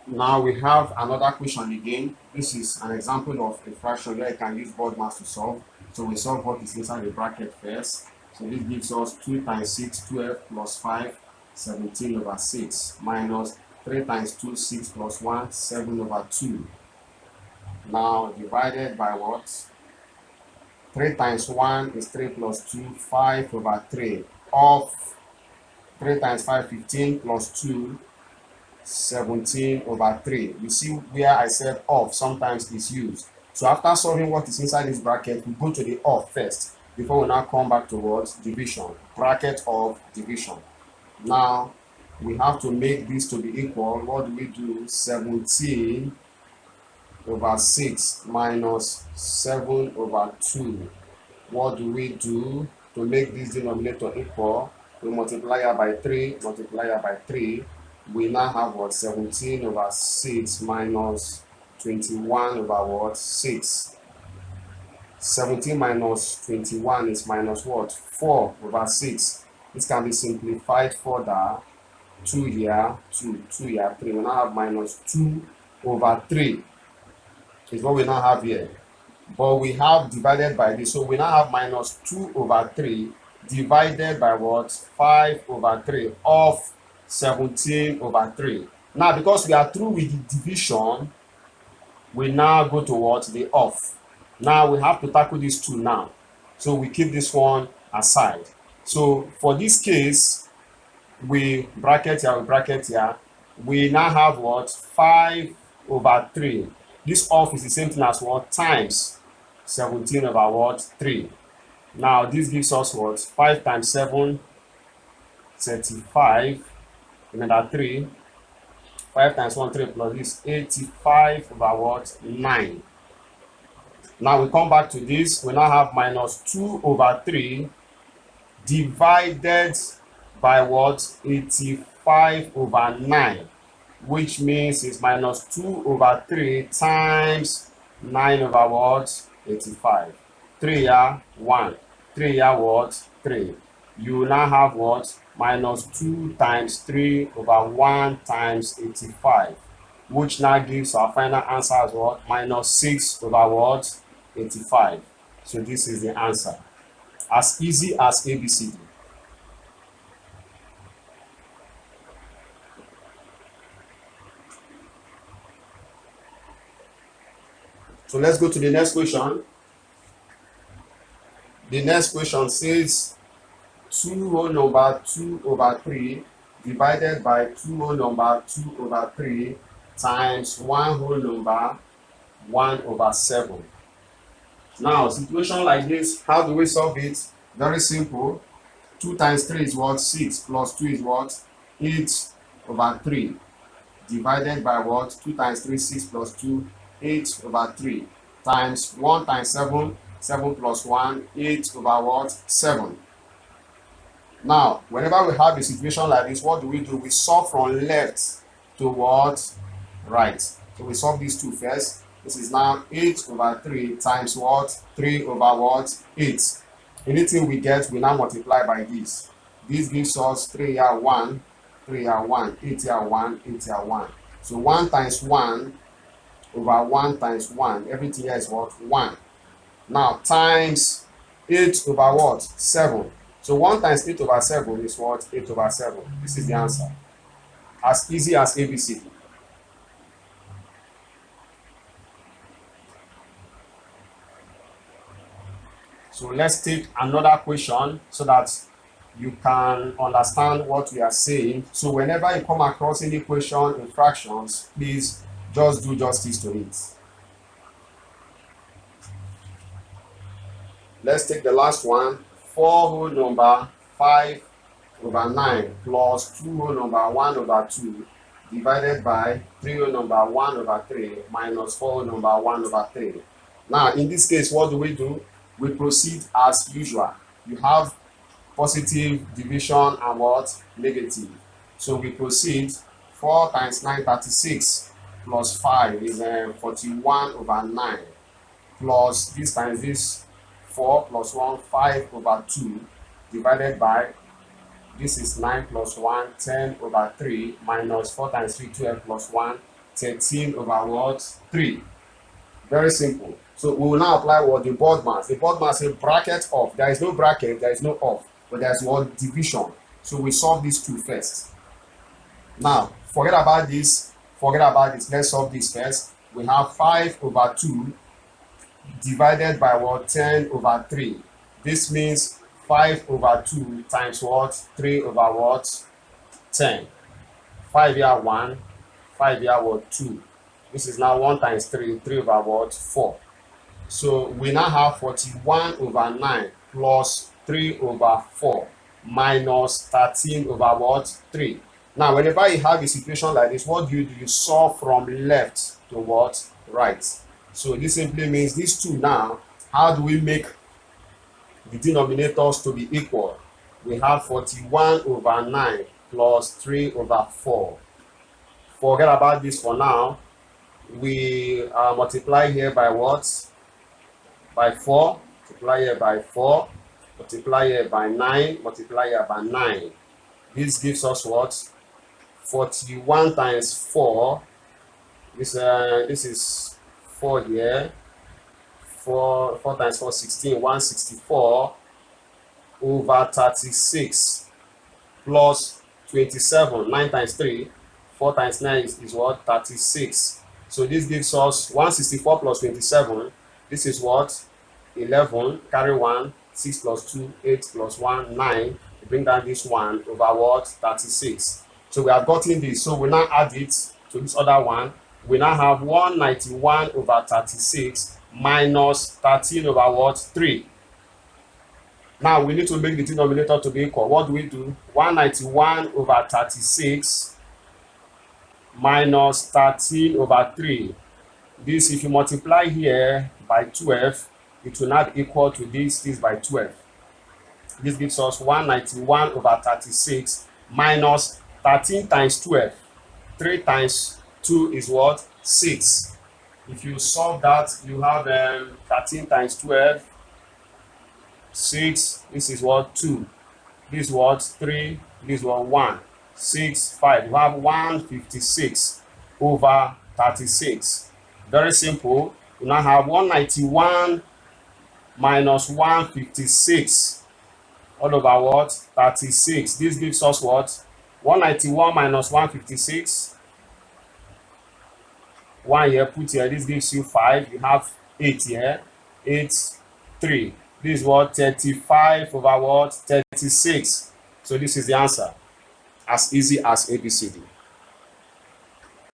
Now we have another question again. This is an example of a fraction where you can use board mass to solve. So we solve what is inside the bracket first. So this gives us 2 times 6, 12 plus 5, 17 over 6 minus 3 times 2, 6 plus 1, 7 over 2. Now divided by what? 3 times 1 is 3 plus 2, 5 over 3. Of 3 times 5, 15 plus 2, 17 over 3. You see where I said of sometimes is used. So after solving what is inside this bracket, we go to the of first before we now come back towards division. Bracket of division. Now we have to make this to be equal. What do we do? 17 over 6 minus 7 over 2. What do we do to make this denominator equal? We multiply it by 3, multiply it by 3. We now have what? 17 over 6 minus 21 over what? 6. 17 minus 21 is minus what? 4 over 6. This can be simplified further. 2 here, 2 here, 3. We now have minus 2 over 3 is what we now have here. But we have divided by this. So we now have minus 2 over 3 divided by what? 5 over 3 of 17 over 3. Now, because we are through with the division, we now go towards the off. Now, we have to tackle these two now. So we keep this one aside. So for this case, we bracket here, we now have what? 5 over 3. This off is the same thing as what? Times 17 over what? 3. Now, this gives us what? 5 times 7, 35. Remember 3. 5 times 1, 3 plus this, 85 over what? 9. Now, we come back to this. We now have minus 2 over 3 divided by what? 85 over 9. Which means it's minus 2 over 3 times 9 over what? 85. 3 here, 1. 3 here, what? 3. You now have what? Minus 2 times 3 over 1 times 85. Which now gives our final answer as what? Minus 6 over what? 85. So this is the answer. As easy as ABCD. So let's go to the next question. The next question says 2 whole number 2 over 3 divided by 2 whole number 2 over 3 times 1 whole number 1 over 7. Now, situation like this, how do we solve it? Very simple. 2 times 3 is what? 6 plus 2 is what? 8 over 3 divided by what? 2 times 3, 6 plus 2, 8 over 3 times 1 times 7, 7 plus 1, 8 over what? 7. Now, whenever we have a situation like this, what do? We solve from left to what? Right. So we solve these two first. This is now 8 over 3 times what? 3 over what? 8. Anything we get, we now multiply by this. This gives us 3 here 1, 3 here 1, 8 here 1, 8 here 1. So 1 times 1 over 1 times 1. Everything here is what? 1. Now times 8 over what? 7. So 1 times 8 over 7 is what? 8 over 7. This is the answer. As easy as ABC. So let's take another question so that you can understand what we are saying. So whenever you come across any question in fractions, please just do justice to it. Let's take the last one. 4 whole number 5 over 9 plus 2 whole number 1 over 2 divided by 3 whole number 1 over 3 minus 4 whole number 1 over 3. Now, in this case, what do? We proceed as usual. You have positive division and what? Negative. So we proceed. 4 times 9, 36 plus 5 is 41 over 9 plus this times this 4 plus 1, 5 over 2 divided by this is 9 plus 1, 10 over 3 minus 4 times 3, 12 plus 1, 13 over what? 3. Very simple. So we will now apply what? The board mass. The board mass is bracket off. There is no bracket, there is no off, but there is what? Division. So we solve these two first. Now, forget about this. Let's solve this first. We have 5 over 2 divided by what? 10 over 3. This means 5 over 2 times what? 3 over what? 10. 5 here 1, 5 here what? 2. This is now 1 times 3, 3 over what? 4. So we now have 41 over 9 plus 3 over 4 minus 13 over what? 3. Now, whenever you have a situation like this, what do? You solve from left to what? Right. So this simply means these two now, how do we make the denominators to be equal? We have 41 over 9 plus 3 over 4. Forget about this for now. We multiply here by what? By 4. Multiply here by 4. Multiply here by 9. Multiply here by 9. This gives us what? 41 times 4. This is 4 here. 4 times 4, 16. 164 over 36 plus 27. 9 times 3. 4 times 9 is what? 36. So this gives us 164 plus 27. This is what? 11. Carry 1. 6 plus 2. 8 plus 1. 9. Bring down this 1 over what? 36. So we have gotten this. So we now add it to this other one. We now have 191 over 36 minus 13 over what? 3. Now we need to make the denominator to be equal. What do we do? 191 over 36 minus 13 over 3. This, if you multiply here by 12, it will not equal to this by 12. This gives us 191 over 36 minus 13 times 12. 3 times 2 is what? 6. If you solve that, you have 13 times 12, 6. This is what? 2. This was 3. This was 1. 6, 5. You have 156 over 36. Very simple. You now have 191 minus 156 all over what? 36. This gives us what? 191 minus 156. 1 here, put here. This gives you 5. You have 8 here. 8, 3. This is what? 35 over what? 36. So this is the answer. As easy as ABCD.